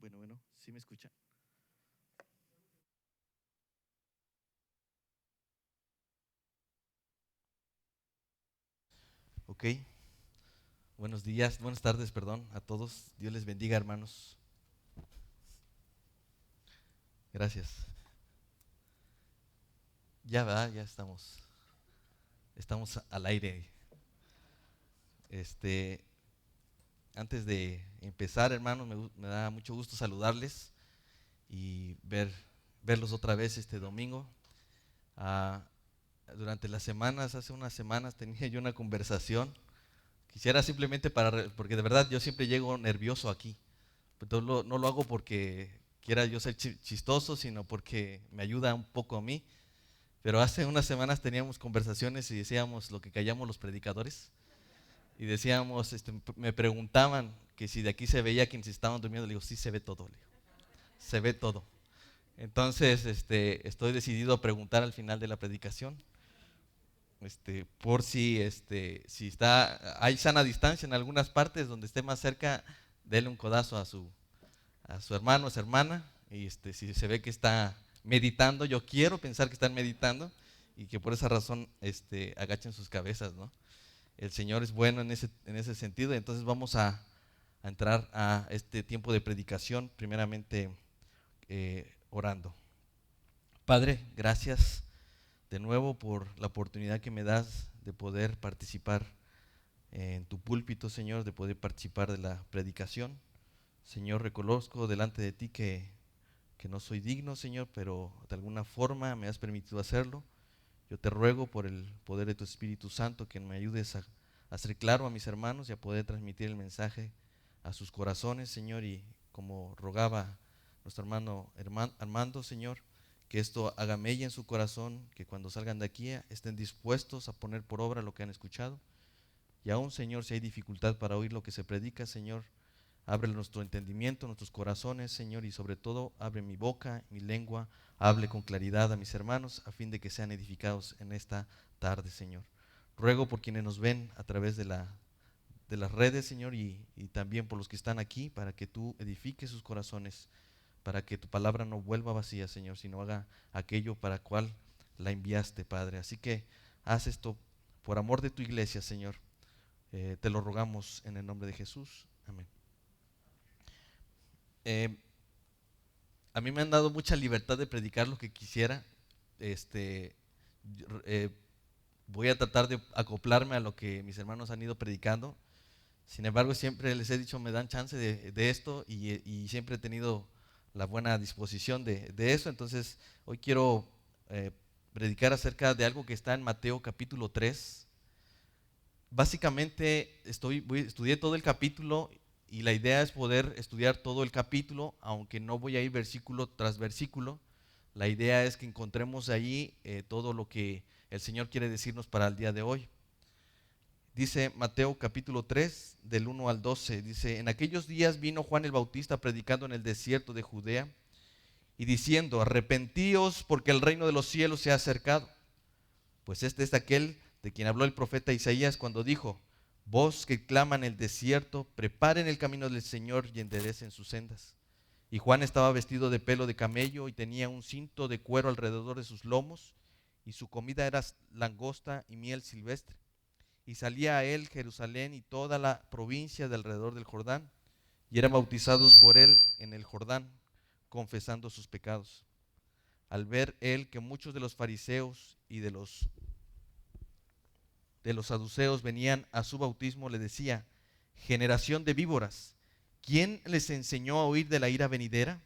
Bueno, ¿sí me escucha? Ok, buenos días, buenas tardes, perdón, a todos. Dios les bendiga, hermanos. Gracias. Ya va, ya estamos al aire. Este, Antes de empezar, hermanos, me da mucho gusto saludarles y verlos otra vez este domingo. Ah, Durante las semanas, hace unas semanas tenía yo una conversación. Quisiera simplemente porque de verdad yo siempre llego nervioso aquí. Entonces, no lo hago porque quiera yo ser chistoso, sino porque me ayuda un poco a mí. Pero hace unas semanas teníamos conversaciones y decíamos lo que callamos los predicadores. Y decíamos, me preguntaban que si de aquí se veía quienes estaban durmiendo. Le digo, sí se ve todo, le digo, se ve todo. Entonces, estoy decidido a preguntar al final de la predicación, por si hay sana distancia en algunas partes, donde esté más cerca, dele un codazo a su hermano o su hermana, y si se ve que está meditando, yo quiero pensar que están meditando, y que por esa razón agachen sus cabezas, ¿no? El Señor es bueno en ese sentido. Entonces vamos a entrar a este tiempo de predicación, primeramente orando. Padre, gracias de nuevo por la oportunidad que me das de poder participar en tu púlpito, Señor, de poder participar de la predicación. Señor, reconozco delante de ti que no soy digno, Señor, pero de alguna forma me has permitido hacerlo. Yo te ruego por el poder de tu Espíritu Santo que me ayudes a hacer claro a mis hermanos y a poder transmitir el mensaje a sus corazones, Señor, y como rogaba nuestro hermano Armando, Señor, que esto haga mella en su corazón, que cuando salgan de aquí estén dispuestos a poner por obra lo que han escuchado. Y aún, Señor, si hay dificultad para oír lo que se predica, Señor, abre nuestro entendimiento, nuestros corazones, Señor, y sobre todo abre mi boca, mi lengua, hable con claridad a mis hermanos, a fin de que sean edificados en esta tarde, Señor. Ruego por quienes nos ven a través de las redes, Señor, y también por los que están aquí, para que tú edifiques sus corazones, para que tu palabra no vuelva vacía, Señor, sino haga aquello para cual la enviaste, Padre. Así que haz esto por amor de tu iglesia, Señor. Te lo rogamos en el nombre de Jesús. Amén. Eh, a mí me han dado mucha libertad de predicar lo que quisiera. Este, eh, Voy a tratar de acoplarme a lo que mis hermanos han ido predicando. Sin embargo, siempre les he dicho, me dan chance de esto, y siempre he tenido la buena disposición de eso. Entonces, hoy quiero eh, predicar acerca de algo que está en Mateo capítulo 3. Básicamente estudié todo el capítulo, y la idea es poder estudiar todo el capítulo, aunque no voy a ir versículo tras versículo. La idea es que encontremos ahí todo lo que el Señor quiere decirnos para el día de hoy. Dice Mateo capítulo 3 del 1 al 12, dice: en aquellos días vino Juan el Bautista predicando en el desierto de Judea y diciendo: arrepentíos, porque el reino de los cielos se ha acercado. Pues este es aquel de quien habló el profeta Isaías cuando dijo: voz que clama en el desierto, preparen el camino del Señor y enderecen sus sendas. Y Juan estaba vestido de pelo de camello y tenía un cinto de cuero alrededor de sus lomos, y su comida era langosta y miel silvestre. Y salía a él Jerusalén y toda la provincia de alrededor del Jordán, y eran bautizados por él en el Jordán, confesando sus pecados. Al ver él que muchos de los fariseos y de los saduceos venían a su bautismo, le decía: generación de víboras, ¿quién les enseñó a huir de la ira venidera?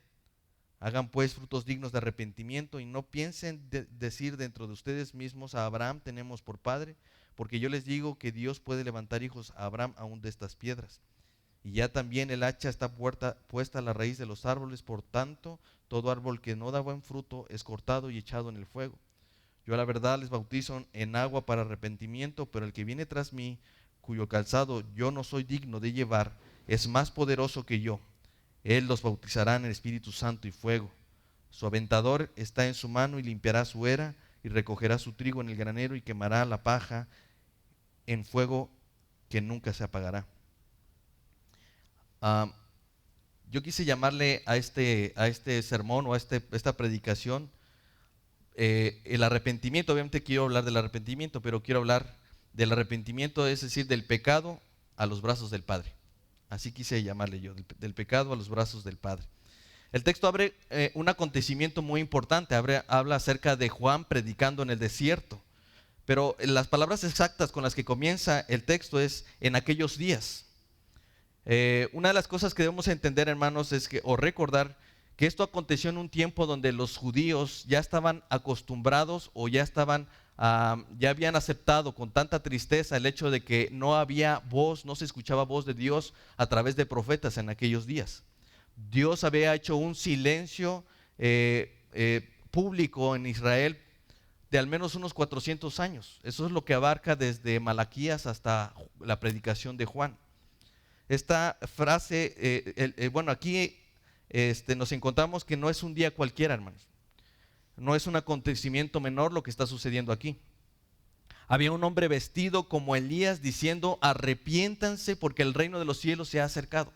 Hagan pues frutos dignos de arrepentimiento, y no piensen decir dentro de ustedes mismos: a Abraham tenemos por padre, porque yo les digo que Dios puede levantar hijos a Abraham aún de estas piedras. Y ya también el hacha está puesta a la raíz de los árboles. Por tanto, todo árbol que no da buen fruto es cortado y echado en el fuego. Yo a la verdad les bautizo en agua para arrepentimiento, pero el que viene tras mí, cuyo calzado yo no soy digno de llevar, es más poderoso que yo. Él los bautizará en el Espíritu Santo y fuego. Su aventador está en su mano, y limpiará su era, y recogerá su trigo en el granero, y quemará la paja en fuego que nunca se apagará. Ah, yo quise llamarle a este sermón o a esta predicación el arrepentimiento. Obviamente quiero hablar del arrepentimiento, pero quiero hablar del arrepentimiento, es decir, del pecado a los brazos del Padre. Así quise llamarle yo, del pecado a los brazos del Padre. El texto abre un acontecimiento muy importante, habla acerca de Juan predicando en el desierto, pero las palabras exactas con las que comienza el texto es en aquellos días. Una de las cosas que debemos entender, hermanos, o recordar que esto aconteció en un tiempo donde los judíos ya estaban acostumbrados o ya habían aceptado con tanta tristeza el hecho de que no había voz, no se escuchaba voz de Dios a través de profetas en aquellos días. Dios había hecho un silencio público en Israel de al menos unos 400 años. Eso es lo que abarca desde Malaquías hasta la predicación de Juan. Esta frase, aquí nos encontramos que no es un día cualquiera, hermanos. No es un acontecimiento menor lo que está sucediendo aquí. Había un hombre vestido como Elías diciendo: arrepiéntanse porque el reino de los cielos se ha acercado.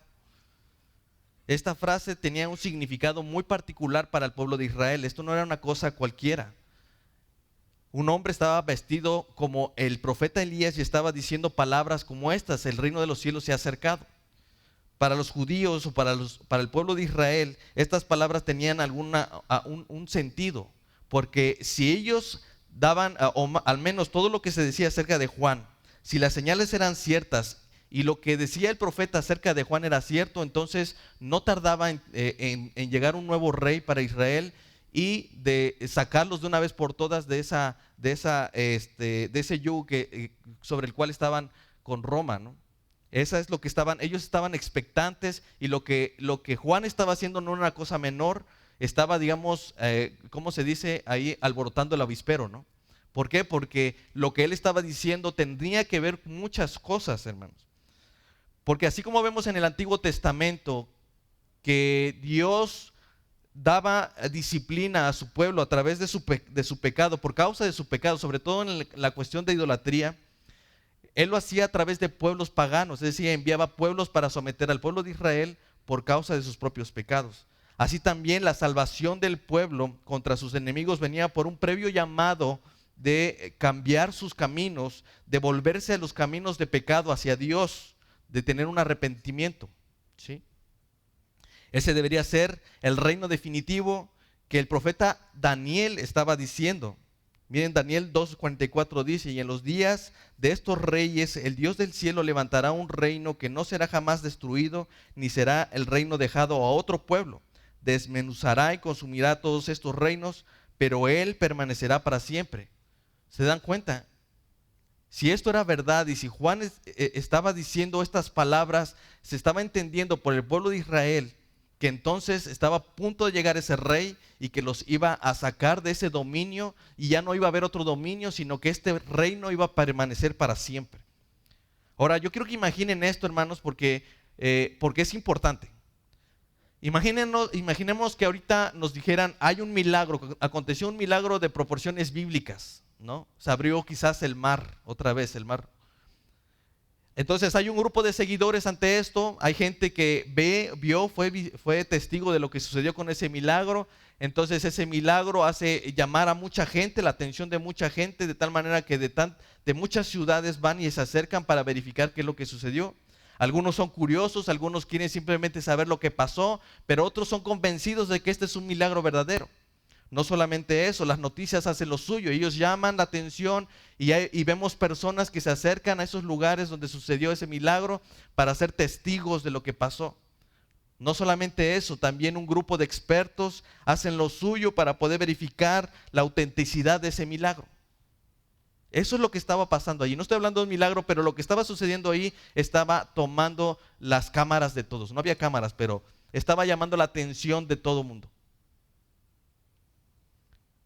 Esta frase tenía un significado muy particular para el pueblo de Israel. Esto no era una cosa cualquiera. Un hombre estaba vestido como el profeta Elías y estaba diciendo palabras como estas: el reino de los cielos se ha acercado. Para los judíos o para el pueblo de Israel, estas palabras tenían un sentido, porque si ellos daban, o al menos todo lo que se decía acerca de Juan, si las señales eran ciertas y lo que decía el profeta acerca de Juan era cierto, entonces no tardaba en llegar un nuevo rey para Israel y de sacarlos de una vez por todas de ese yugo sobre el cual estaban con Roma, ¿no? Esa es lo que ellos estaban expectantes, y lo que Juan estaba haciendo no era una cosa menor. Estaba, digamos, ¿cómo se dice ahí? Alborotando el avispero, ¿no? ¿Por qué? Porque lo que él estaba diciendo tendría que ver muchas cosas, hermanos. Porque así como vemos en el Antiguo Testamento que Dios daba disciplina a su pueblo a través de su pecado, por causa de su pecado, sobre todo en la cuestión de idolatría, Él lo hacía a través de pueblos paganos, es decir, enviaba pueblos para someter al pueblo de Israel por causa de sus propios pecados. Así también la salvación del pueblo contra sus enemigos venía por un previo llamado de cambiar sus caminos, de volverse a los caminos de pecado hacia Dios, de tener un arrepentimiento, ¿sí? Ese debería ser el reino definitivo que el profeta Daniel estaba diciendo. Miren, Daniel 2:44 dice: y en los días de estos reyes el Dios del cielo levantará un reino que no será jamás destruido, ni será el reino dejado a otro pueblo. Desmenuzará y consumirá todos estos reinos, pero él permanecerá para siempre. ¿Se dan cuenta? Si esto era verdad y si Juan estaba diciendo estas palabras, se estaba entendiendo por el pueblo de Israel que entonces estaba a punto de llegar ese rey y que los iba a sacar de ese dominio, y ya no iba a haber otro dominio, sino que este reino iba a permanecer para siempre. Ahora, yo quiero que imaginen esto, hermanos, porque es importante. Imaginemos que ahorita nos dijeran: hay un milagro, aconteció un milagro de proporciones bíblicas, ¿no? Se abrió quizás el mar, otra vez el mar. Entonces hay un grupo de seguidores ante esto, hay gente que fue testigo de lo que sucedió con ese milagro. Entonces ese milagro hace llamar a mucha gente, la atención de mucha gente, de tal manera que de muchas ciudades van y se acercan para verificar qué es lo que sucedió. Algunos son curiosos, algunos quieren simplemente saber lo que pasó, pero otros son convencidos de que este es un milagro verdadero. No solamente eso, las noticias hacen lo suyo, ellos llaman la atención y vemos personas que se acercan a esos lugares donde sucedió ese milagro para ser testigos de lo que pasó. No solamente eso, también un grupo de expertos hacen lo suyo para poder verificar la autenticidad de ese milagro. Eso es lo que estaba pasando allí. No estoy hablando de un milagro, pero lo que estaba sucediendo ahí estaba tomando las cámaras de todos. No había cámaras, pero estaba llamando la atención de todo el mundo.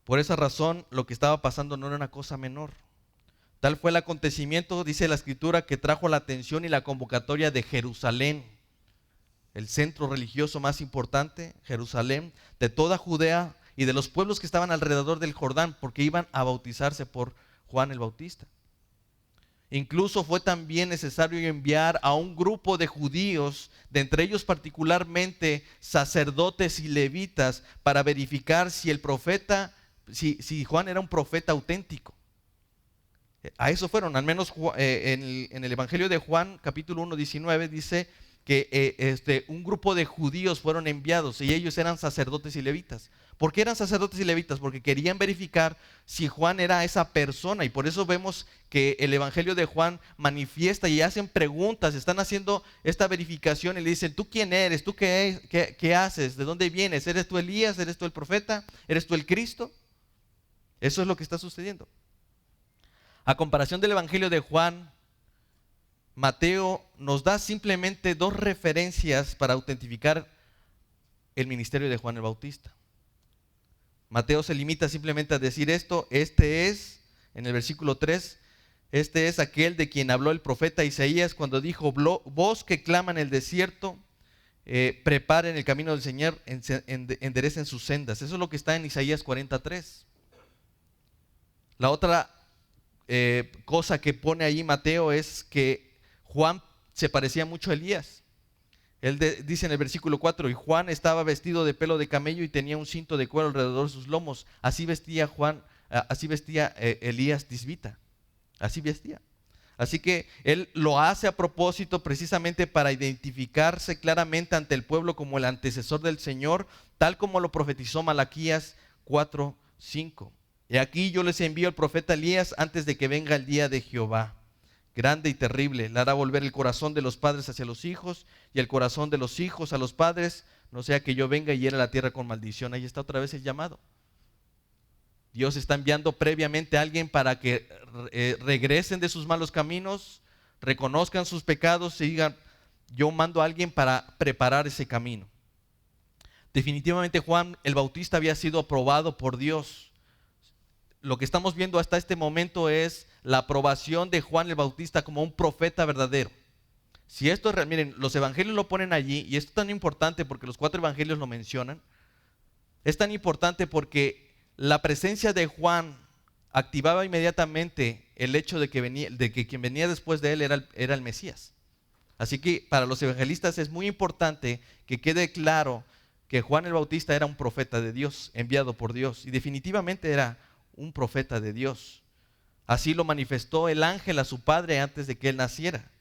Por esa razón, lo que estaba pasando no era una cosa menor. Tal fue el acontecimiento, dice la Escritura, que trajo la atención y la convocatoria de Jerusalén, el centro religioso más importante, Jerusalén, de toda Judea y de los pueblos que estaban alrededor del Jordán, porque iban a bautizarse por Juan el Bautista. Incluso fue también necesario enviar a un grupo de judíos, de entre ellos particularmente sacerdotes y levitas, para verificar si el profeta, si Juan era un profeta auténtico. A eso fueron, al menos en el Evangelio de Juan, capítulo 1, 19, dice que un grupo de judíos fueron enviados y ellos eran sacerdotes y levitas. ¿Por qué eran sacerdotes y levitas? Porque querían verificar si Juan era esa persona, y por eso vemos que el Evangelio de Juan manifiesta y hacen preguntas, están haciendo esta verificación y le dicen: ¿tú quién eres? ¿Tú qué haces? ¿De dónde vienes? ¿Eres tú Elías? ¿Eres tú el profeta? ¿Eres tú el Cristo? Eso es lo que está sucediendo. A comparación del Evangelio de Juan, Mateo nos da simplemente dos referencias para autentificar el ministerio de Juan el Bautista. Mateo se limita simplemente a decir esto: este es, en el versículo 3, este es aquel de quien habló el profeta Isaías cuando dijo: voz que clama en el desierto, preparen el camino del Señor, enderecen sus sendas. Eso es lo que está en Isaías 43. La otra cosa que pone ahí Mateo es que Juan se parecía mucho a Elías. Él dice en el versículo 4: y Juan estaba vestido de pelo de camello y tenía un cinto de cuero alrededor de sus lomos. Así vestía Elías tisbita. Así vestía. Así que él lo hace a propósito, precisamente para identificarse claramente ante el pueblo como el antecesor del Señor, tal como lo profetizó Malaquías 4:5. Y aquí yo les envío al profeta Elías antes de que venga el día de Jehová, grande y terrible. Le hará volver el corazón de los padres hacia los hijos y el corazón de los hijos a los padres, no sea que yo venga y hiera la tierra con maldición. Ahí está otra vez el llamado. Dios está enviando previamente a alguien para que regresen de sus malos caminos, reconozcan sus pecados y digan: yo mando a alguien para preparar ese camino. Definitivamente Juan el Bautista había sido aprobado por Dios. Lo que estamos viendo hasta este momento es la aprobación de Juan el Bautista como un profeta verdadero. Si esto es real, miren, los evangelios lo ponen allí, y esto es tan importante porque los 4 evangelios lo mencionan. Es tan importante porque la presencia de Juan activaba inmediatamente el hecho de que quien venía después de él era el Mesías. Así que para los evangelistas es muy importante que quede claro que Juan el Bautista era un profeta de Dios, enviado por Dios, y definitivamente era un profeta de Dios. Así lo manifestó el ángel a su padre antes de que él naciera.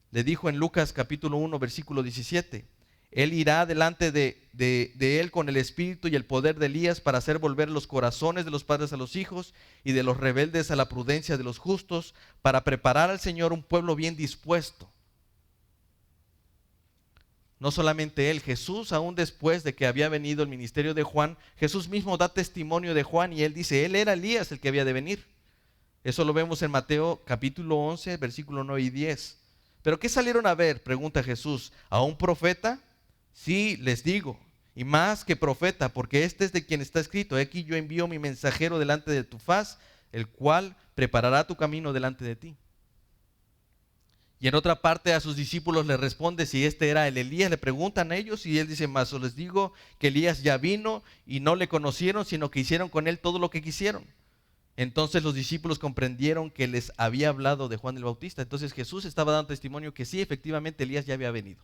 Le dijo en Lucas capítulo 1 versículo 17: él irá delante de él con el espíritu y el poder de Elías para hacer volver los corazones de los padres a los hijos y de los rebeldes a la prudencia de los justos, para preparar al Señor un pueblo bien dispuesto. No solamente él, Jesús, aún después de que había venido el ministerio de Juan, Jesús mismo da testimonio de Juan y él dice: él era Elías el que había de venir. Eso lo vemos en Mateo capítulo 11, versículo 9 y 10. ¿Pero qué salieron a ver?, pregunta Jesús. ¿A un profeta? Sí, les digo, y más que profeta, porque este es de quien está escrito: he aquí yo envío mi mensajero delante de tu faz, el cual preparará tu camino delante de ti. Y en otra parte a sus discípulos les responde si este era el Elías. Le preguntan ellos y él dice: mas os les digo que Elías ya vino y no le conocieron, sino que hicieron con él todo lo que quisieron. Entonces los discípulos comprendieron que les había hablado de Juan el Bautista. Entonces Jesús estaba dando testimonio que sí, efectivamente Elías ya había venido.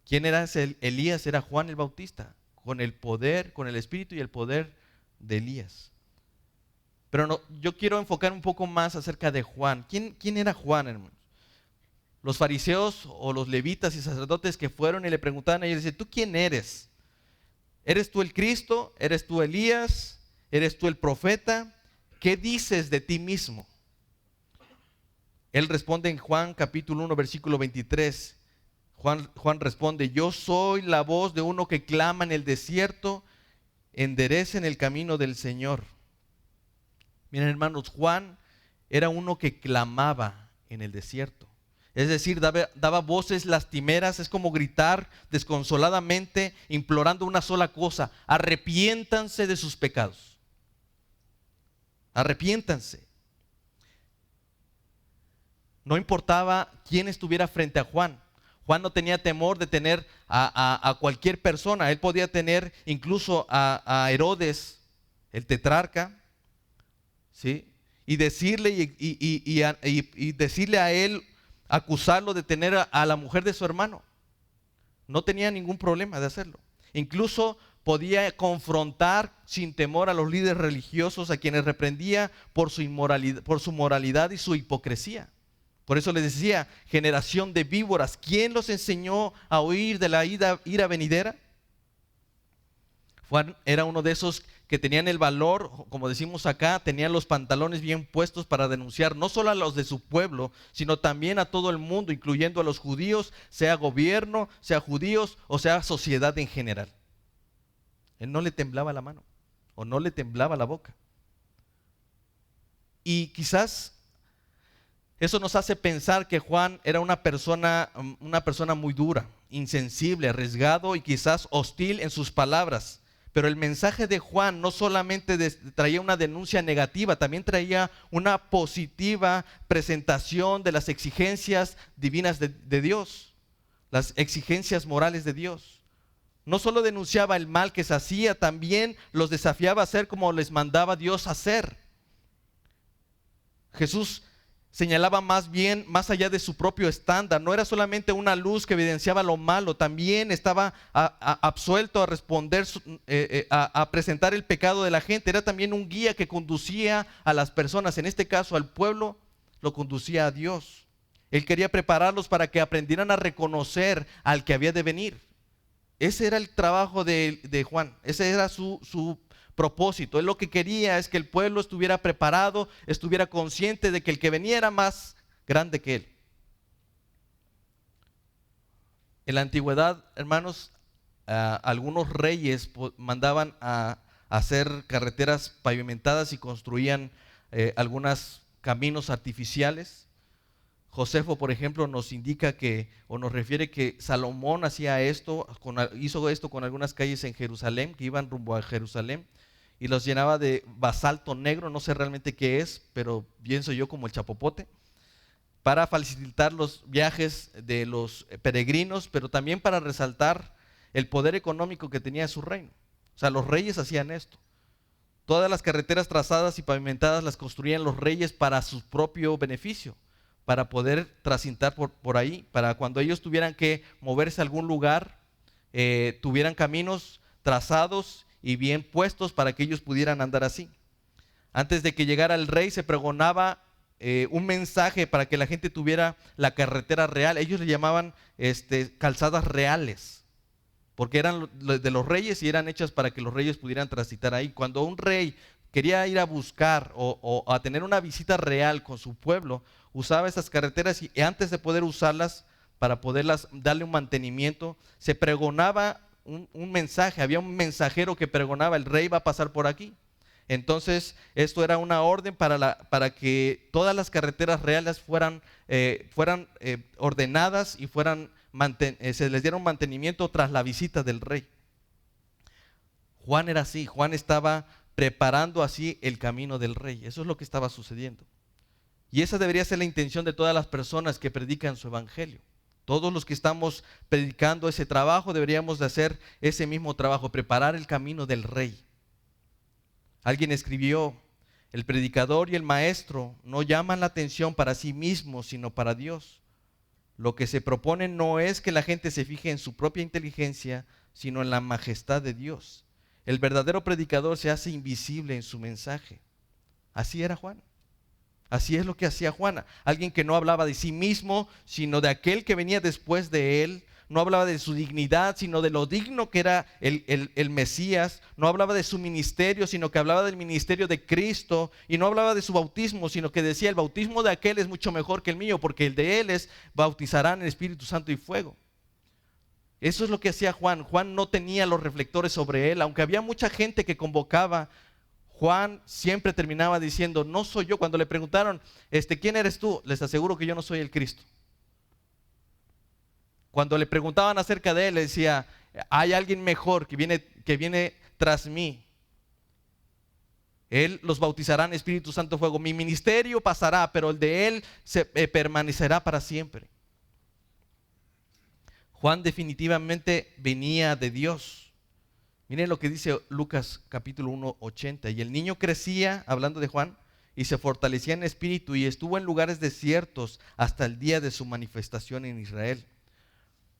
¿Quién era ese Elías? Era Juan el Bautista, con el poder, con el espíritu y el poder de Elías. Pero no, yo quiero enfocar un poco más acerca de Juan. ¿Quién era Juan, hermanos? Los fariseos o los levitas y sacerdotes que fueron y le preguntaban a ellos, dice: ¿tú quién eres? ¿Eres tú el Cristo? ¿Eres tú Elías? ¿Eres tú el profeta? ¿Qué dices de ti mismo? Él responde en Juan capítulo 1 versículo 23. Juan responde: yo soy la voz de uno que clama en el desierto, enderecen el camino del Señor. Miren, hermanos, Juan era uno que clamaba en el desierto. Es decir, daba voces lastimeras. Es como gritar desconsoladamente, implorando una sola cosa: arrepiéntanse de sus pecados. Arrepiéntanse. No importaba quién estuviera frente a Juan. Juan no tenía temor de tener a cualquier persona. Él podía tener incluso a Herodes, el tetrarca, ¿sí? y decirle y decirle a él, acusarlo de tener a la mujer de su hermano. No tenía ningún problema de hacerlo. Incluso podía confrontar sin temor a los líderes religiosos, a quienes reprendía por su moralidad y su hipocresía. Por eso les decía, generación de víboras, ¿quién los enseñó a huir de la ira venidera? Juan era uno de esos que tenían el valor, como decimos acá, tenían los pantalones bien puestos para denunciar no solo a los de su pueblo, sino también a todo el mundo, incluyendo a los judíos, sea gobierno, sea judíos o sea sociedad en general. Él no le temblaba la mano o no le temblaba la boca. Y quizás eso nos hace pensar que Juan era una persona muy dura, insensible, arriesgado y quizás hostil en sus palabras. Pero el mensaje de Juan no solamente traía una denuncia negativa, también traía una positiva presentación de las exigencias divinas de Dios, las exigencias morales de Dios. No solo denunciaba el mal que se hacía, también los desafiaba a hacer como les mandaba Dios hacer. Jesús señalaba más allá de su propio estándar. No era solamente una luz que evidenciaba lo malo, también estaba absuelto a responder, a presentar el pecado de la gente. Era también un guía que conducía a las personas, en este caso al pueblo, lo conducía a Dios. Él quería prepararlos para que aprendieran a reconocer al que había de venir. Ese era el trabajo de Juan, ese era su propósito. Él lo que quería es que el pueblo estuviera preparado, estuviera consciente de que el que venía era más grande que él. En la antigüedad, hermanos, algunos reyes mandaban a hacer carreteras pavimentadas y construían algunos caminos artificiales. Josefo, por ejemplo, nos indica o nos refiere que Salomón hacía esto, hizo esto con algunas calles en Jerusalén, que iban rumbo a Jerusalén, y los llenaba de basalto negro, no sé realmente qué es, pero pienso yo como el chapopote, para facilitar los viajes de los peregrinos, pero también para resaltar el poder económico que tenía su reino. O sea, los reyes hacían esto. Todas las carreteras trazadas y pavimentadas las construían los reyes para su propio beneficio, para poder transitar por ahí, para cuando ellos tuvieran que moverse a algún lugar, tuvieran caminos trazados y bien puestos para que ellos pudieran andar así. Antes de que llegara el rey se pregonaba un mensaje para que la gente tuviera la carretera real. Ellos le llamaban calzadas reales, porque eran de los reyes y eran hechas para que los reyes pudieran transitar ahí. Cuando un rey quería ir a buscar o a tener una visita real con su pueblo, usaba esas carreteras y antes de poder usarlas, para poderlas darle un mantenimiento, se pregonaba un mensaje. Había un mensajero que pregonaba: el rey va a pasar por aquí. Entonces esto era una orden para que todas las carreteras reales fueran ordenadas y se les diera un mantenimiento tras la visita del rey. Juan era así. Juan estaba preparando así el camino del rey. Eso es lo que estaba sucediendo. Y esa debería ser la intención de todas las personas que predican su evangelio. Todos los que estamos predicando ese trabajo deberíamos de hacer ese mismo trabajo, preparar el camino del rey. Alguien escribió: el predicador y el maestro no llaman la atención para sí mismos, sino para Dios. Lo que se propone no es que la gente se fije en su propia inteligencia, sino en la majestad de Dios. El verdadero predicador se hace invisible en su mensaje. Así era Juan. Así es lo que hacía Juan. Alguien que no hablaba de sí mismo, sino de aquel que venía después de él. No hablaba de su dignidad, sino de lo digno que era el Mesías. No hablaba de su ministerio, sino que hablaba del ministerio de Cristo. Y no hablaba de su bautismo, sino que decía: el bautismo de aquel es mucho mejor que el mío, porque el de él es bautizarán en Espíritu Santo y fuego. Eso es lo que hacía Juan. Juan no tenía los reflectores sobre él. Aunque había mucha gente que convocaba, Juan siempre terminaba diciendo: no soy yo. Cuando le preguntaron, ¿quién eres tú?, les aseguro que yo no soy el Cristo. Cuando le preguntaban acerca de él, le decía: hay alguien mejor que viene tras mí. Él los bautizará en Espíritu Santo y fuego. Mi ministerio pasará, pero el de él permanecerá para siempre. Juan definitivamente venía de Dios. Miren lo que dice Lucas capítulo 1:80. Y el niño crecía, hablando de Juan, y se fortalecía en espíritu y estuvo en lugares desiertos hasta el día de su manifestación en Israel.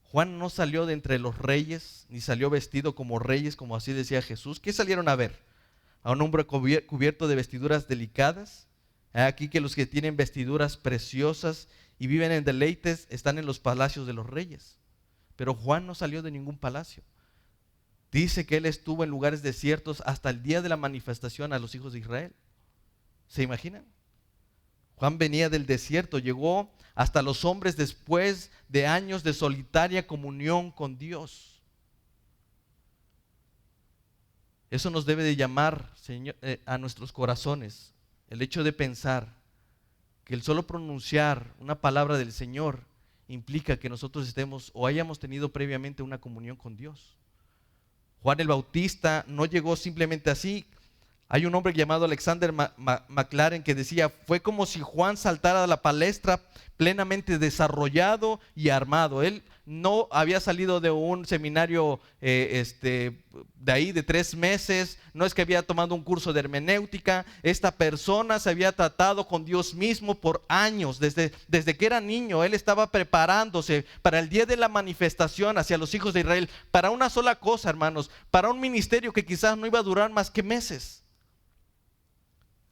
Juan no salió de entre los reyes, ni salió vestido como reyes, como así decía Jesús. ¿Qué salieron a ver? ¿A un hombre cubierto de vestiduras delicadas? Aquí que los que tienen vestiduras preciosas y viven en deleites están en los palacios de los reyes. Pero Juan no salió de ningún palacio. Dice que él estuvo en lugares desiertos hasta el día de la manifestación a los hijos de Israel. ¿Se imaginan? Juan venía del desierto, llegó hasta los hombres después de años de solitaria comunión con Dios. Eso nos debe de llamar, Señor, a nuestros corazones. El hecho de pensar que el solo pronunciar una palabra del Señor implica que nosotros estemos o hayamos tenido previamente una comunión con Dios. Juan el Bautista no llegó simplemente así. Hay un hombre llamado Alexander McLaren que decía, fue como si Juan saltara a la palestra plenamente desarrollado y armado. Él no había salido de un seminario de ahí de 3 meses, no es que había tomado un curso de hermenéutica. Esta persona se había tratado con Dios mismo por años, desde que era niño. Él estaba preparándose para el día de la manifestación hacia los hijos de Israel, para una sola cosa, hermanos, para un ministerio que quizás no iba a durar más que meses.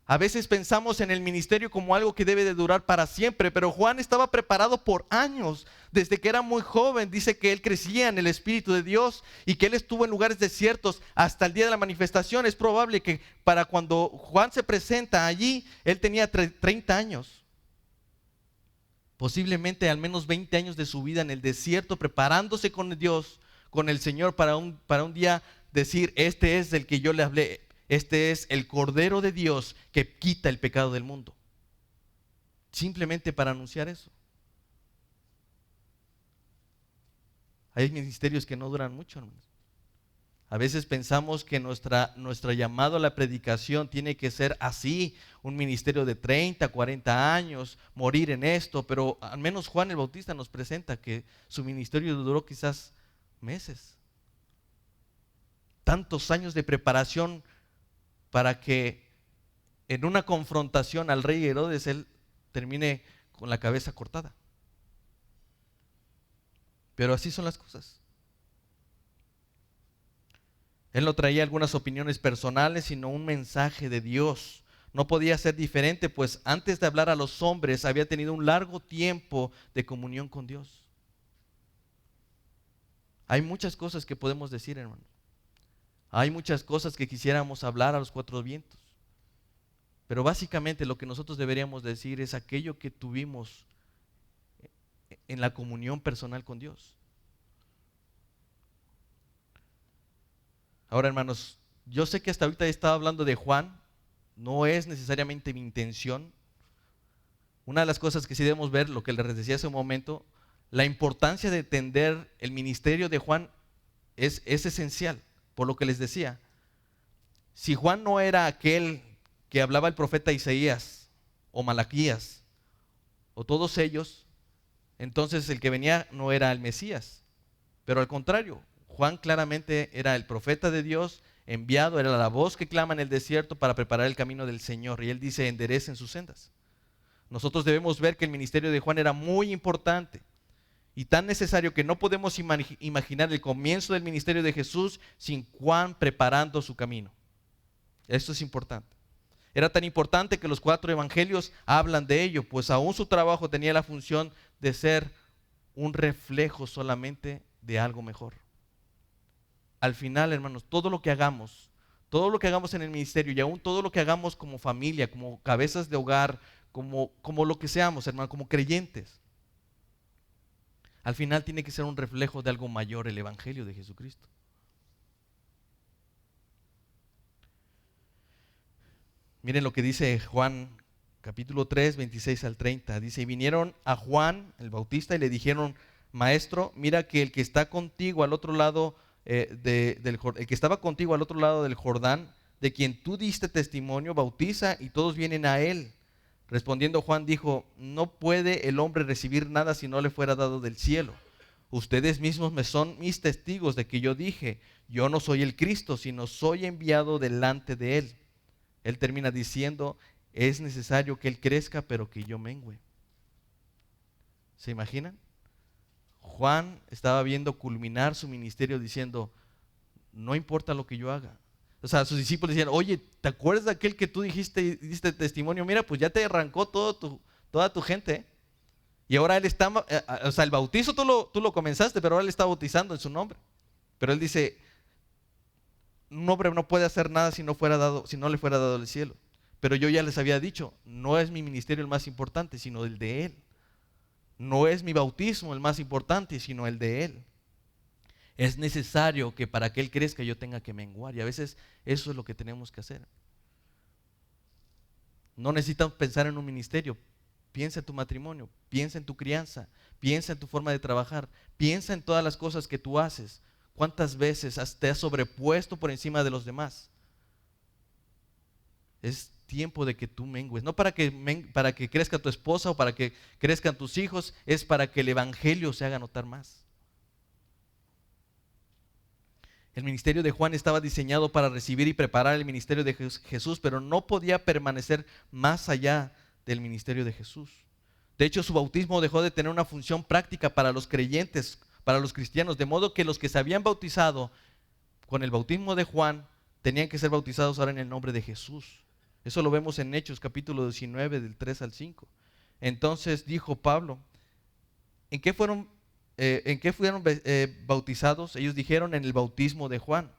A veces pensamos en el ministerio como algo que debe de durar para siempre, pero Juan estaba preparado por años. Desde que era muy joven, dice que él crecía en el Espíritu de Dios y que él estuvo en lugares desiertos hasta el día de la manifestación. Es probable que para cuando Juan se presenta allí, él tenía 30 años. Posiblemente al menos 20 años de su vida en el desierto, preparándose con Dios, con el Señor, para un día decir, este es del que yo le hablé. Este es el Cordero de Dios que quita el pecado del mundo. Simplemente para anunciar eso. Hay ministerios que no duran mucho, hermanos. A veces pensamos que nuestra llamado a la predicación tiene que ser así, un ministerio de 30, 40 años, morir en esto, pero al menos Juan el Bautista nos presenta que su ministerio duró quizás meses. Tantos años de preparación para que en una confrontación al rey Herodes él termine con la cabeza cortada. Pero así son las cosas. Él no traía algunas opiniones personales, sino un mensaje de Dios. No podía ser diferente, pues antes de hablar a los hombres había tenido un largo tiempo de comunión con Dios. Hay muchas cosas que podemos decir, hermano. Hay muchas cosas que quisiéramos hablar a los 4 vientos. Pero básicamente lo que nosotros deberíamos decir es aquello que tuvimos en la comunión personal con Dios. Ahora, hermanos, yo sé que hasta ahorita he estado hablando de Juan, no es necesariamente mi intención. Una de las cosas que sí debemos ver, lo que les decía hace un momento, la importancia de entender el ministerio de Juan es esencial. Por lo que les decía, si Juan no era aquel que hablaba el profeta Isaías o Malaquías o todos ellos, entonces el que venía no era el Mesías. Pero al contrario, Juan claramente era el profeta de Dios enviado, era la voz que clama en el desierto para preparar el camino del Señor. Y él dice, enderecen sus sendas. Nosotros debemos ver que el ministerio de Juan era muy importante y tan necesario que no podemos imaginar el comienzo del ministerio de Jesús sin Juan preparando su camino. Esto es importante. Era tan importante que los 4 evangelios hablan de ello, pues aún su trabajo tenía la función de ser un reflejo solamente de algo mejor. Al final, hermanos, todo lo que hagamos en el ministerio y aún todo lo que hagamos como familia, como cabezas de hogar, como lo que seamos, hermanos, como creyentes, al final tiene que ser un reflejo de algo mayor, el evangelio de Jesucristo. Miren lo que dice Juan capítulo 3, 26 al 30. Dice, y vinieron a Juan el Bautista y le dijeron, maestro, mira que el que está contigo al otro lado el que estaba contigo al otro lado del Jordán, de quien tú diste testimonio, bautiza y todos vienen a él. Respondiendo Juan dijo, no puede el hombre recibir nada si no le fuera dado del cielo. Ustedes mismos me son mis testigos de que yo dije, yo no soy el Cristo, sino soy enviado delante de él. Él termina diciendo, es necesario que Él crezca, pero que yo mengüe. ¿Se imaginan? Juan estaba viendo culminar su ministerio diciendo, no importa lo que yo haga. O sea, sus discípulos decían, oye, ¿te acuerdas de aquel que tú diste testimonio? Mira, pues ya te arrancó toda tu gente, ¿eh? Y ahora él está, o sea, el bautizo tú lo comenzaste, pero ahora él está bautizando en su nombre. Pero él dice, un hombre no puede hacer nada si no le fuera dado el cielo. Pero yo ya les había dicho, no es mi ministerio el más importante, sino el de Él. No es mi bautismo el más importante, sino el de Él. Es necesario que para que Él crezca yo tenga que menguar. Y a veces eso es lo que tenemos que hacer. No necesitamos pensar en un ministerio. Piensa en tu matrimonio, piensa en tu crianza, piensa en tu forma de trabajar, piensa en todas las cosas que tú haces. ¿Cuántas veces te has sobrepuesto por encima de los demás? Es tiempo de que tú mengues, no para que crezca tu esposa o para que crezcan tus hijos, es para que el evangelio se haga notar más. El ministerio de Juan estaba diseñado para recibir y preparar el ministerio de Jesús, pero no podía permanecer más allá del ministerio de Jesús. De hecho, su bautismo dejó de tener una función práctica para los creyentes, para los cristianos, de modo que los que se habían bautizado con el bautismo de Juan tenían que ser bautizados ahora en el nombre de Jesús. Eso lo vemos en Hechos capítulo 19 del 3 al 5. Entonces dijo Pablo, ¿en qué fueron bautizados? Ellos dijeron, en el bautismo de Juan.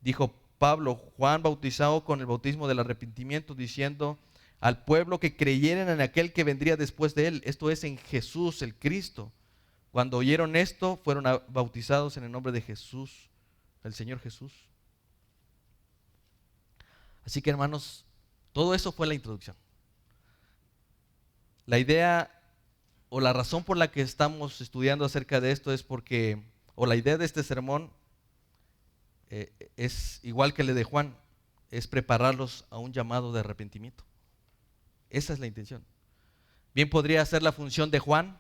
Dijo Pablo, Juan bautizado con el bautismo del arrepentimiento, diciendo al pueblo que creyeran en aquel que vendría después de él, esto es, en Jesús el Cristo. Cuando oyeron esto, fueron bautizados en el nombre de Jesús, el Señor Jesús. Así que, hermanos, todo eso fue la introducción. La idea o la razón por la que estamos estudiando acerca de esto es porque, o la idea de este sermón es igual que la de Juan, es prepararlos a un llamado de arrepentimiento. Esa es la intención. Bien podría hacer la función de Juan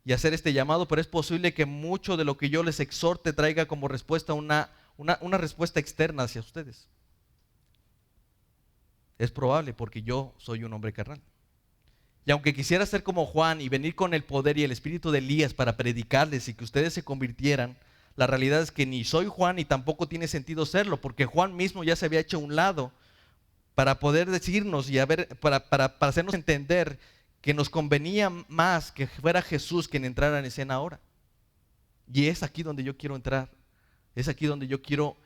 y hacer este llamado, pero es posible que mucho de lo que yo les exhorte traiga como respuesta una respuesta externa hacia ustedes. Es probable porque yo soy un hombre carnal. Y aunque quisiera ser como Juan y venir con el poder y el espíritu de Elías para predicarles y que ustedes se convirtieran, la realidad es que ni soy Juan y tampoco tiene sentido serlo, porque Juan mismo ya se había hecho a un lado para poder decirnos y para hacernos entender que nos convenía más que fuera Jesús quien entrara en escena ahora. Y es aquí donde yo quiero entrar, es aquí donde yo quiero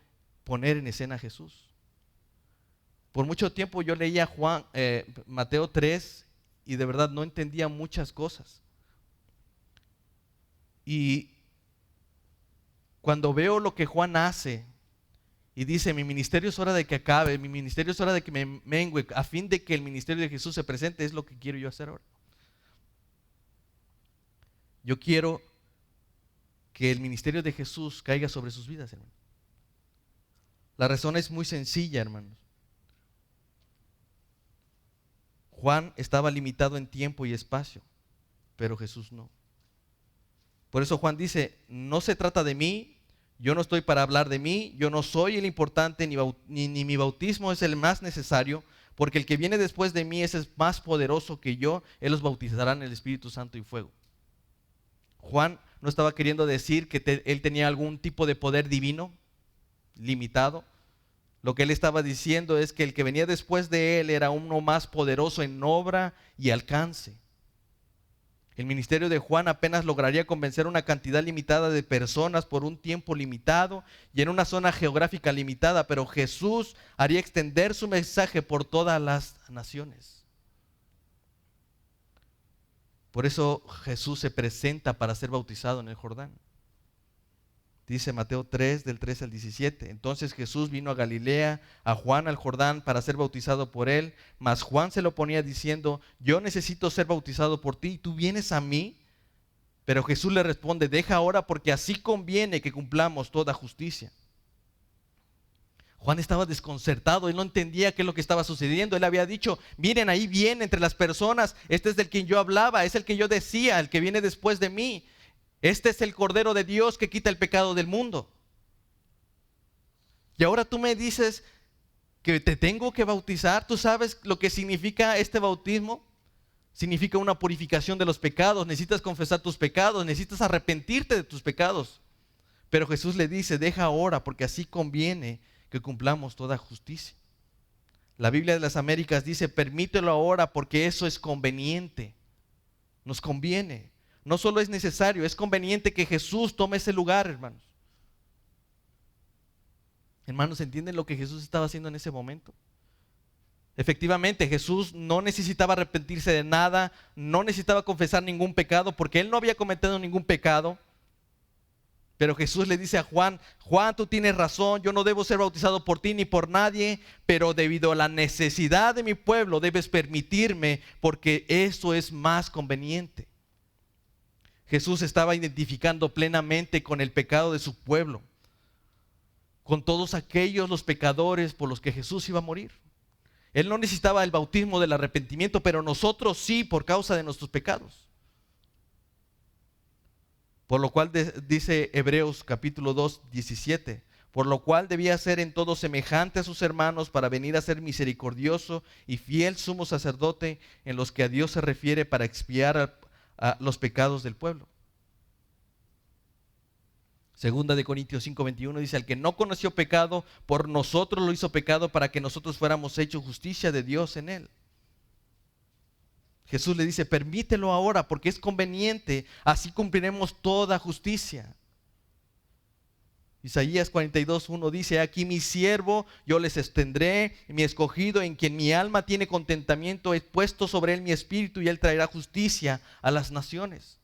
poner en escena a Jesús. Por mucho tiempo yo leía Mateo 3 y de verdad no entendía muchas cosas. Y cuando veo lo que Juan hace y dice, mi ministerio es hora de que acabe, mi ministerio es hora de que me mengue, a fin de que el ministerio de Jesús se presente, es lo que quiero yo hacer ahora. Yo quiero que el ministerio de Jesús caiga sobre sus vidas, hermanos. La razón es muy sencilla, hermanos. Juan estaba limitado en tiempo y espacio, pero Jesús no. Por eso Juan dice, no se trata de mí, yo no estoy para hablar de mí, yo no soy el importante, ni mi bautismo es el más necesario, porque el que viene después de mí es más poderoso que yo, Él los bautizará en el Espíritu Santo y fuego. Juan no estaba queriendo decir que él tenía algún tipo de poder divino limitado. Lo que él estaba diciendo es que el que venía después de él era uno más poderoso en obra y alcance. El ministerio de Juan apenas lograría convencer a una cantidad limitada de personas por un tiempo limitado y en una zona geográfica limitada, pero Jesús haría extender su mensaje por todas las naciones. Por eso Jesús se presenta para ser bautizado en el Jordán. Dice Mateo 3, del 13 al 17. Entonces Jesús vino a Galilea, a Juan al Jordán para ser bautizado por él, mas Juan se lo ponía diciendo, yo necesito ser bautizado por ti y tú vienes a mí. Pero Jesús le responde, deja ahora porque así conviene que cumplamos toda justicia. Juan estaba desconcertado, él no entendía qué es lo que estaba sucediendo. Él había dicho, miren, ahí viene entre las personas, este es del quien yo hablaba, es el que yo decía, el que viene después de mí. Este es el Cordero de Dios que quita el pecado del mundo. Y ahora tú me dices que te tengo que bautizar. ¿Tú sabes lo que significa este bautismo? Significa una purificación de los pecados. Necesitas confesar tus pecados, necesitas arrepentirte de tus pecados. Pero Jesús le dice, deja ahora, porque así conviene que cumplamos toda justicia. La Biblia de las Américas dice, permítelo ahora porque eso es conveniente. Nos conviene. No solo es necesario, es conveniente que Jesús tome ese lugar, hermanos. Hermanos, ¿entienden lo que Jesús estaba haciendo en ese momento? Efectivamente, Jesús no necesitaba arrepentirse de nada, no necesitaba confesar ningún pecado, porque Él no había cometido ningún pecado. Pero Jesús le dice a Juan, Juan, tú tienes razón, yo no debo ser bautizado por ti ni por nadie, pero debido a la necesidad de mi pueblo debes permitirme, porque eso es más conveniente. Jesús estaba identificando plenamente con el pecado de su pueblo, con todos aquellos los pecadores por los que Jesús iba a morir. Él no necesitaba el bautismo del arrepentimiento, pero nosotros sí, por causa de nuestros pecados. Por lo cual dice Hebreos capítulo 2, 17, por lo cual debía ser en todo semejante a sus hermanos para venir a ser misericordioso y fiel sumo sacerdote en los que a Dios se refiere para expiar a los pecados del pueblo. Segunda de Corintios 5:21 dice, al que no conoció pecado, por nosotros lo hizo pecado para que nosotros fuéramos hechos justicia de Dios en él. Jesús le dice, permítelo ahora porque es conveniente, así cumpliremos toda justicia. Isaías 42:1 dice, aquí mi siervo, yo les extendré, mi escogido, en quien mi alma tiene contentamiento, he puesto sobre él mi espíritu y él traerá justicia a las naciones.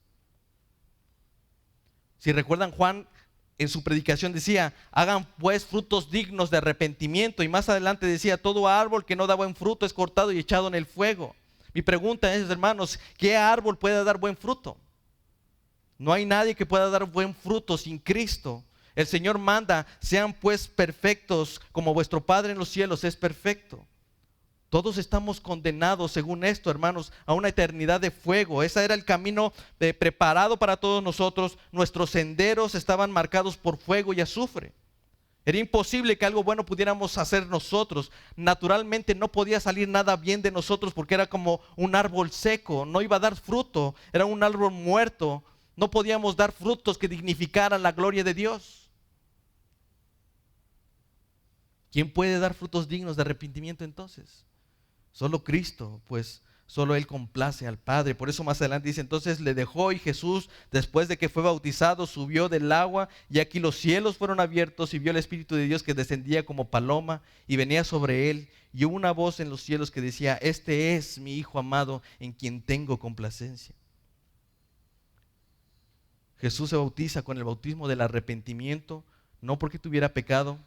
Si recuerdan, Juan en su predicación decía, hagan pues frutos dignos de arrepentimiento, y más adelante decía, todo árbol que no da buen fruto es cortado y echado en el fuego. Mi pregunta es, hermanos, ¿qué árbol puede dar buen fruto? No hay nadie que pueda dar buen fruto sin Cristo. El Señor manda, sean pues perfectos como vuestro Padre en los cielos es perfecto. Todos estamos condenados, según esto, hermanos, a una eternidad de fuego. Ese era el camino preparado para todos nosotros. Nuestros senderos estaban marcados por fuego y azufre. Era imposible que algo bueno pudiéramos hacer nosotros. Naturalmente no podía salir nada bien de nosotros porque era como un árbol seco, no iba a dar fruto, era un árbol muerto. No podíamos dar frutos que dignificaran la gloria de Dios. ¿Quién puede dar frutos dignos de arrepentimiento entonces? Solo Cristo, pues solo Él complace al Padre. Por eso más adelante dice, entonces le dejó y Jesús, después de que fue bautizado, subió del agua y aquí los cielos fueron abiertos y vio el Espíritu de Dios que descendía como paloma y venía sobre Él. Y hubo una voz en los cielos que decía, este es mi Hijo amado en quien tengo complacencia. Jesús se bautiza con el bautismo del arrepentimiento, no porque tuviera pecado,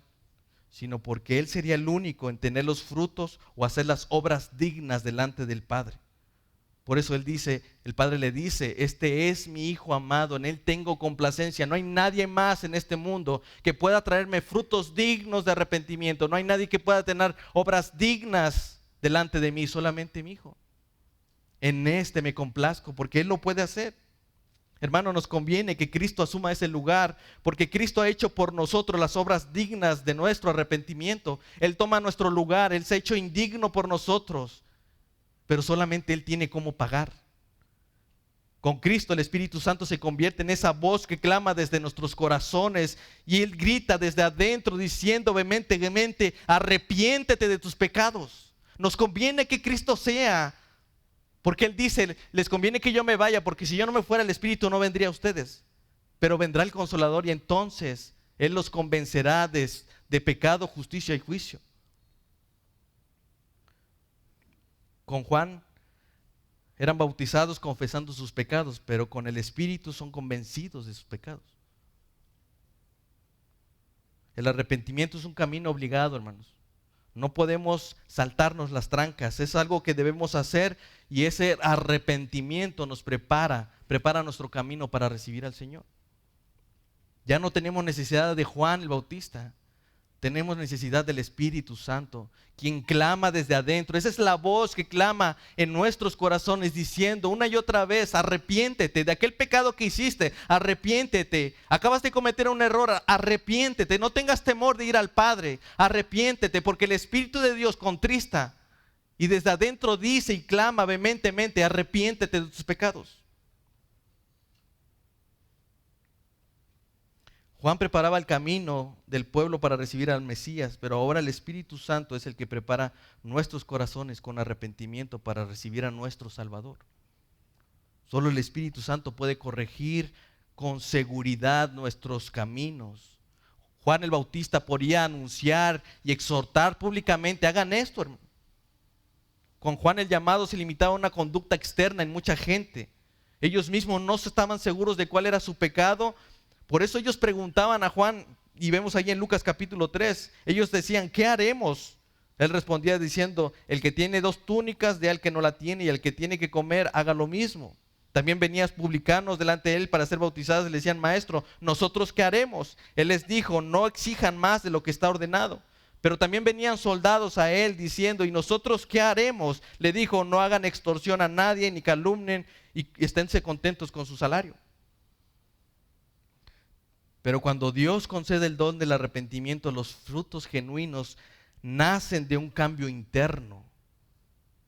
sino porque Él sería el único en tener los frutos o hacer las obras dignas delante del Padre. Por eso Él dice, el Padre le dice, este es mi Hijo amado, en Él tengo complacencia. No hay nadie más en este mundo que pueda traerme frutos dignos de arrepentimiento. No hay nadie que pueda tener obras dignas delante de mí, solamente mi Hijo. En este me complazco porque Él lo puede hacer. Hermano, nos conviene que Cristo asuma ese lugar, porque Cristo ha hecho por nosotros las obras dignas de nuestro arrepentimiento. Él toma nuestro lugar, Él se ha hecho indigno por nosotros, pero solamente Él tiene cómo pagar. Con Cristo el Espíritu Santo se convierte en esa voz que clama desde nuestros corazones y Él grita desde adentro diciendo vehementemente, arrepiéntete de tus pecados. Nos conviene que Cristo sea. Porque Él dice, les conviene que yo me vaya, porque si yo no me fuera el Espíritu no vendría a ustedes. Pero vendrá el Consolador y entonces Él los convencerá de pecado, justicia y juicio. Con Juan eran bautizados confesando sus pecados, pero con el Espíritu son convencidos de sus pecados. El arrepentimiento es un camino obligado, hermanos. No podemos saltarnos las trancas, es algo que debemos hacer y ese arrepentimiento nos prepara nuestro camino para recibir al Señor. Ya no tenemos necesidad de Juan el Bautista, Tenemos necesidad del Espíritu Santo, quien clama desde adentro. Esa es la voz que clama en nuestros corazones diciendo una y otra vez: arrepiéntete de aquel pecado que hiciste, arrepiéntete, acabas de cometer un error, arrepiéntete, no tengas temor de ir al Padre, arrepiéntete, porque el Espíritu de Dios contrista y desde adentro dice y clama vehementemente: arrepiéntete de tus pecados. Juan preparaba el camino del pueblo para recibir al Mesías, pero ahora el Espíritu Santo es el que prepara nuestros corazones con arrepentimiento para recibir a nuestro Salvador. Solo el Espíritu Santo puede corregir con seguridad nuestros caminos. Juan el Bautista podía anunciar y exhortar públicamente: hagan esto, hermano. Con Juan el llamado se limitaba a una conducta externa en mucha gente. Ellos mismos no estaban seguros de cuál era su pecado. Por eso ellos preguntaban a Juan, y vemos ahí en Lucas capítulo 3, ellos decían: ¿qué haremos? Él respondía diciendo: el que tiene 2 túnicas, dé al que no la tiene, y el que tiene que comer, haga lo mismo. También venían publicanos delante de él para ser bautizados y le decían: maestro, ¿nosotros qué haremos? Él les dijo: no exijan más de lo que está ordenado. Pero también venían soldados a él diciendo: ¿y nosotros qué haremos? Le dijo: no hagan extorsión a nadie, ni calumnien, y esténse contentos con su salario. Pero cuando Dios concede el don del arrepentimiento, los frutos genuinos nacen de un cambio interno,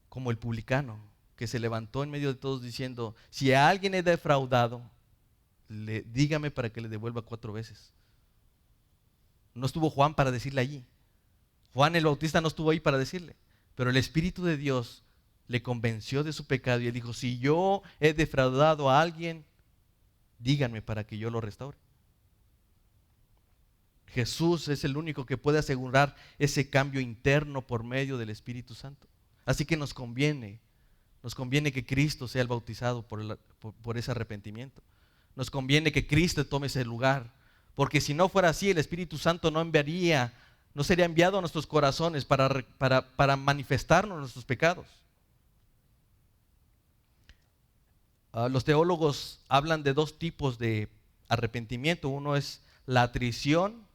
como el publicano que se levantó en medio de todos diciendo: si a alguien he defraudado, dígame para que le devuelva 4 veces. No estuvo Juan para decirle allí. Juan el Bautista no estuvo ahí para decirle, pero el Espíritu de Dios le convenció de su pecado y él dijo: si yo he defraudado a alguien, díganme para que yo lo restaure. Jesús es el único que puede asegurar ese cambio interno por medio del Espíritu Santo. Así que nos conviene que Cristo sea el bautizado por ese arrepentimiento. Nos conviene que Cristo tome ese lugar, porque si no fuera así, el Espíritu Santo no sería enviado a nuestros corazones para manifestarnos nuestros pecados. Los teólogos hablan de 2 tipos de arrepentimiento. Uno es la atrición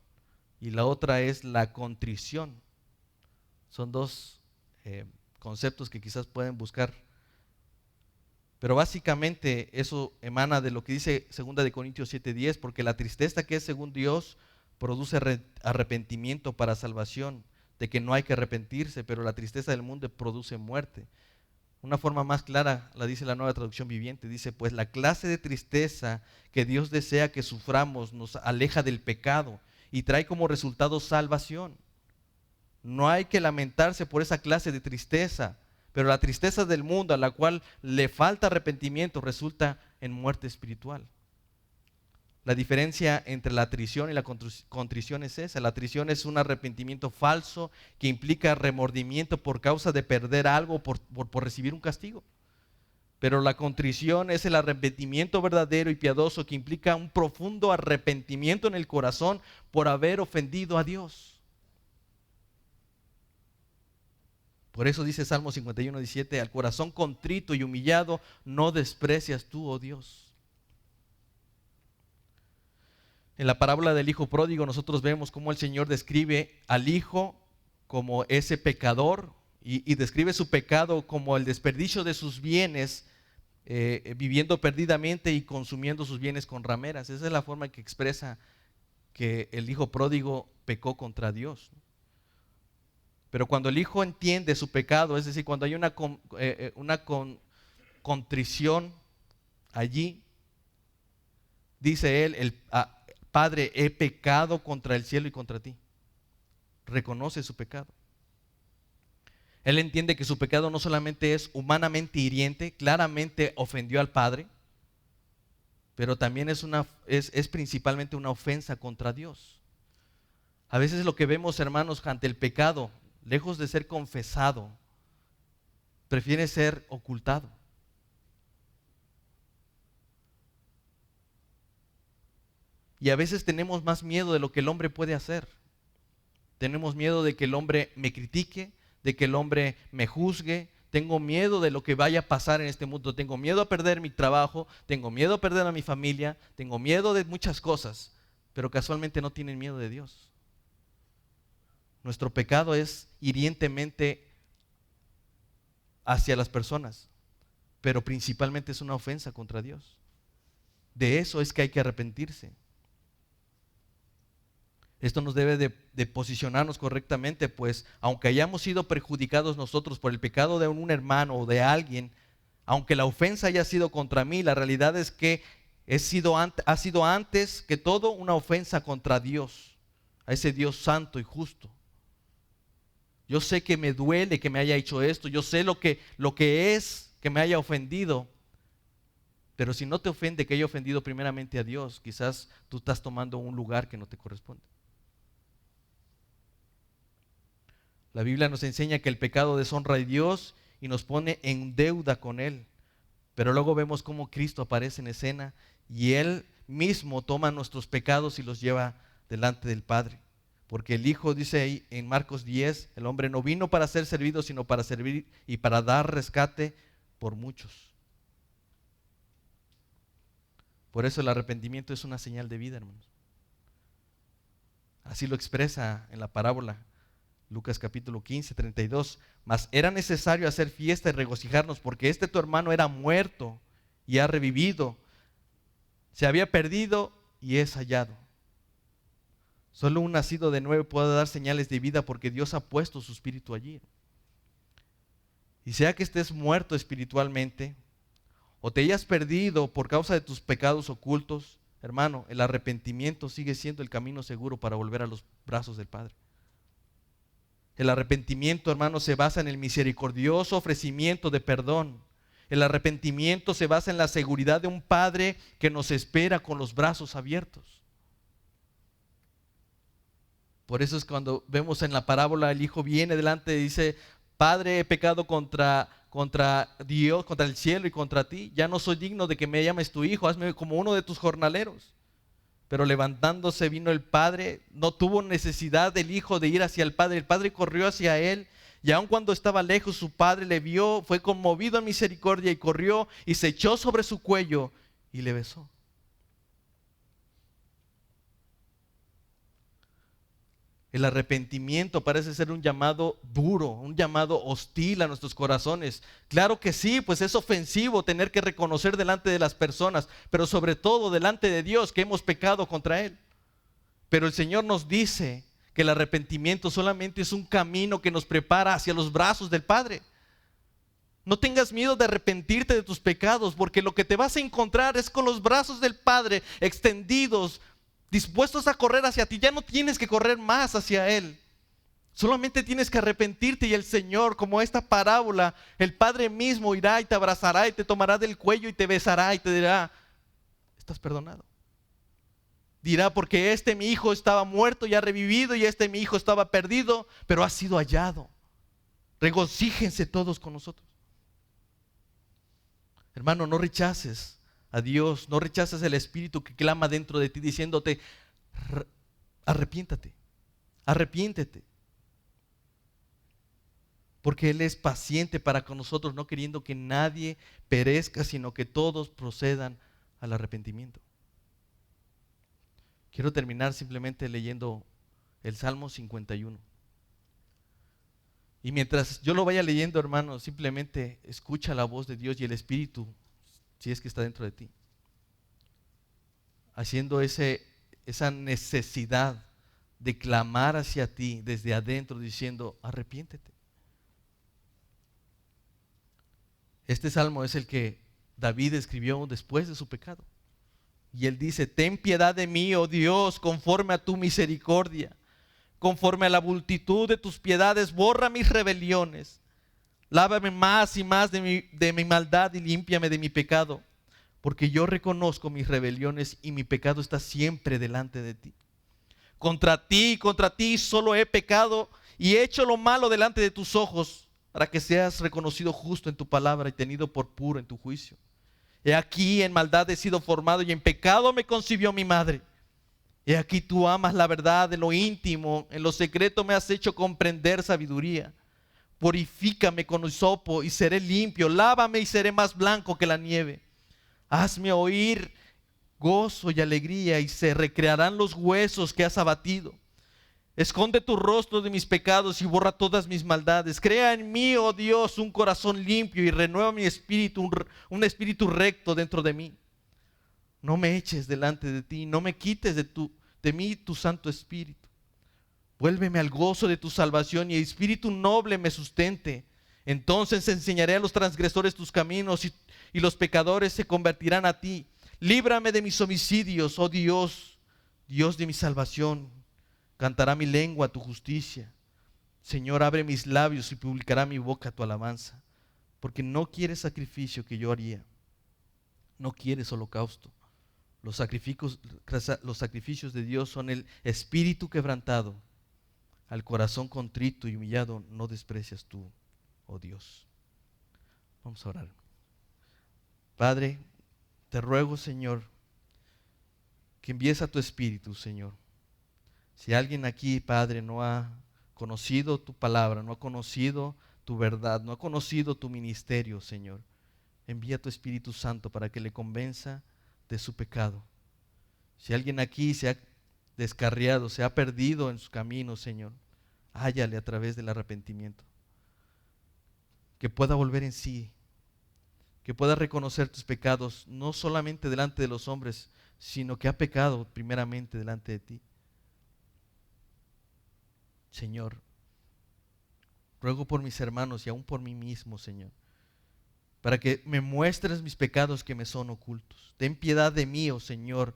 y la otra es la contrición. Son 2 conceptos que quizás pueden buscar. Pero básicamente eso emana de lo que dice 2 de Corintios 7:10, porque la tristeza que es según Dios produce arrepentimiento para salvación, de que no hay que arrepentirse, pero la tristeza del mundo produce muerte. Una forma más clara la dice la Nueva Traducción Viviente, dice: pues la clase de tristeza que Dios desea que suframos nos aleja del pecado y trae como resultado salvación. No hay que lamentarse por esa clase de tristeza, pero la tristeza del mundo, a la cual le falta arrepentimiento, resulta en muerte espiritual. La diferencia entre la atrición y la contrición es esa. La atrición es un arrepentimiento falso que implica remordimiento por causa de perder algo, por recibir un castigo. Pero la contrición es el arrepentimiento verdadero y piadoso que implica un profundo arrepentimiento en el corazón por haber ofendido a Dios. Por eso dice Salmo 51:17: al corazón contrito y humillado no desprecias tú, oh Dios. En la parábola del hijo pródigo nosotros vemos cómo el Señor describe al hijo como ese pecador y describe su pecado como el desperdicio de sus bienes, viviendo perdidamente y consumiendo sus bienes con rameras. Esa es la forma que expresa que el hijo pródigo pecó contra Dios. Pero cuando el hijo entiende su pecado, es decir, cuando hay una contrición allí, dice él: Padre, he pecado contra el cielo y contra ti. Reconoce su pecado. Él entiende que su pecado no solamente es humanamente hiriente, claramente ofendió al Padre, pero también es principalmente una ofensa contra Dios. A veces lo que vemos, hermanos, ante el pecado, lejos de ser confesado, prefiere ser ocultado. Y a veces tenemos más miedo de lo que el hombre puede hacer. Tenemos miedo de que el hombre me critique, de que el hombre me juzgue. Tengo miedo de lo que vaya a pasar en este mundo. Tengo miedo a perder mi trabajo, tengo miedo a perder a mi familia, tengo miedo de muchas cosas, pero casualmente no tienen miedo de Dios. Nuestro pecado es hirientemente hacia las personas, pero principalmente es una ofensa contra Dios. De eso es que hay que arrepentirse. Esto nos debe de posicionarnos correctamente, pues aunque hayamos sido perjudicados nosotros por el pecado de un hermano o de alguien, aunque la ofensa haya sido contra mí, la realidad es que ha sido antes que todo una ofensa contra Dios, a ese Dios santo y justo. Yo sé que me duele que me haya hecho esto, yo sé lo que es que me haya ofendido, pero si no te ofende que haya ofendido primeramente a Dios, quizás tú estás tomando un lugar que no te corresponde. La Biblia nos enseña que el pecado deshonra a Dios y nos pone en deuda con Él. Pero luego vemos cómo Cristo aparece en escena y Él mismo toma nuestros pecados y los lleva delante del Padre. Porque el Hijo dice ahí en Marcos 10, el hombre no vino para ser servido, sino para servir y para dar rescate por muchos. Por eso el arrepentimiento es una señal de vida, hermanos. Así lo expresa en la parábola Lucas capítulo 15, 32. Mas era necesario hacer fiesta y regocijarnos, porque tu hermano era muerto y ha revivido, se había perdido y es hallado. Solo un nacido de nuevo puede dar señales de vida, porque Dios ha puesto su espíritu allí. Y sea que estés muerto espiritualmente o te hayas perdido por causa de tus pecados ocultos, hermano, el arrepentimiento sigue siendo el camino seguro para volver a los brazos del Padre. El arrepentimiento, hermano, se basa en el misericordioso ofrecimiento de perdón. El arrepentimiento se basa en la seguridad de un Padre que nos espera con los brazos abiertos. Por eso es cuando vemos en la parábola, el hijo viene delante y dice: Padre, he pecado contra Dios, contra el cielo y contra ti. Ya no soy digno de que me llames tu hijo, hazme como uno de tus jornaleros. Pero levantándose vino el padre, no tuvo necesidad del hijo de ir hacia el padre corrió hacia él, y aun cuando estaba lejos su padre le vio, fue conmovido en misericordia y corrió y se echó sobre su cuello y le besó. El arrepentimiento parece ser un llamado duro, un llamado hostil a nuestros corazones. Claro que sí, pues es ofensivo tener que reconocer delante de las personas, pero sobre todo delante de Dios que hemos pecado contra Él. Pero el Señor nos dice que el arrepentimiento solamente es un camino que nos prepara hacia los brazos del Padre. No tengas miedo de arrepentirte de tus pecados, porque lo que te vas a encontrar es con los brazos del Padre extendidos, dispuestos a correr hacia ti. Ya no tienes que correr más hacia Él. Solamente tienes que arrepentirte y el Señor, como esta parábola, el Padre mismo irá y te abrazará y te tomará del cuello y te besará y te dirá: estás perdonado. Dirá: porque mi hijo estaba muerto y ha revivido, y mi hijo estaba perdido, pero ha sido hallado. Regocíjense todos con nosotros. Hermano, no rechaces a Dios, no rechaces el Espíritu que clama dentro de ti diciéndote: arrepiéntate, arrepiéntete. Porque Él es paciente para con nosotros, no queriendo que nadie perezca, sino que todos procedan al arrepentimiento. Quiero terminar simplemente leyendo el Salmo 51. Y mientras yo lo vaya leyendo, hermano, simplemente escucha la voz de Dios y el Espíritu, si es que está dentro de ti, haciendo esa necesidad de clamar hacia ti desde adentro, diciendo: arrepiéntete. Este salmo es el que David escribió después de su pecado. Y él dice: ten piedad de mí, oh Dios, conforme a tu misericordia. Conforme a la multitud de tus piedades, borra mis rebeliones. Lávame más y más de mi maldad y límpiame de mi pecado. Porque yo reconozco mis rebeliones y mi pecado está siempre delante de ti. Contra ti solo he pecado y he hecho lo malo delante de tus ojos, para que seas reconocido justo en tu palabra y tenido por puro en tu juicio. He aquí, en maldad he sido formado y en pecado me concibió mi madre. He aquí, tú amas la verdad de lo íntimo, en lo secreto me has hecho comprender sabiduría. Purifícame con hisopo y seré limpio, lávame y seré más blanco que la nieve. Hazme oír gozo y alegría y se recrearán los huesos que has abatido. Esconde tu rostro de mis pecados y borra todas mis maldades. Crea en mí, oh Dios, un corazón limpio y renueva mi espíritu, un espíritu recto dentro de mí. No me eches delante de ti, no me quites de mí tu Santo Espíritu. Vuélveme al gozo de tu salvación y el espíritu noble me sustente. Entonces enseñaré a los transgresores tus caminos y los pecadores se convertirán a ti. Líbrame de mis homicidios, oh Dios, Dios de mi salvación. Cantará mi lengua tu justicia. Señor, abre mis labios y publicará mi boca tu alabanza. Porque no quieres sacrificio que yo haría. No quieres holocausto. Los sacrificios de Dios son el espíritu quebrantado. Al corazón contrito y humillado no desprecias tú, oh Dios. Vamos a orar. Padre, te ruego, Señor, que envíes a tu espíritu, Señor. Si alguien aquí, Padre, no ha conocido tu palabra, no ha conocido tu verdad, no ha conocido tu ministerio, Señor, envía tu Espíritu Santo para que le convenza de su pecado. Si alguien aquí se ha descarriado, se ha perdido en su camino, Señor, hállale a través del arrepentimiento. Que pueda volver en sí, que pueda reconocer tus pecados, no solamente delante de los hombres, sino que ha pecado primeramente delante de ti. Señor, ruego por mis hermanos y aún por mí mismo, Señor, para que me muestres mis pecados que me son ocultos. Ten piedad de mí, oh Señor.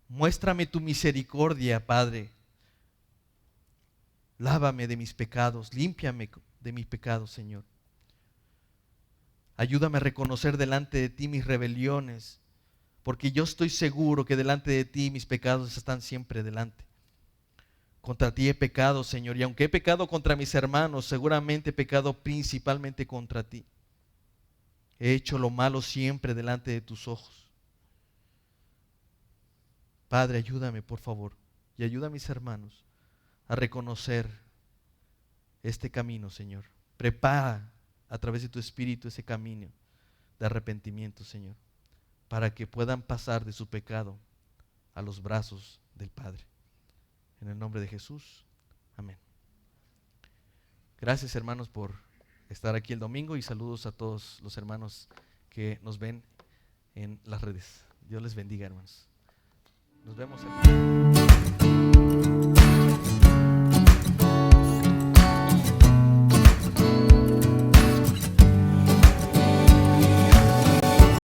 Muéstrame tu misericordia, Padre. Lávame de mis pecados, límpiame de mis pecados, Señor. Ayúdame a reconocer delante de ti mis rebeliones, porque yo estoy seguro que delante de ti mis pecados están siempre delante. Contra ti he pecado, Señor, y aunque he pecado contra mis hermanos, seguramente he pecado principalmente contra ti. He hecho lo malo siempre delante de tus ojos. Padre, ayúdame, por favor, y ayuda a mis hermanos a reconocer este camino, Señor. Prepara a través de tu Espíritu ese camino de arrepentimiento, Señor, para que puedan pasar de su pecado a los brazos del Padre. En el nombre de Jesús, amén. Gracias, hermanos, por estar aquí el domingo y saludos a todos los hermanos que nos ven en las redes. Dios les bendiga, hermanos. Nos vemos aquí.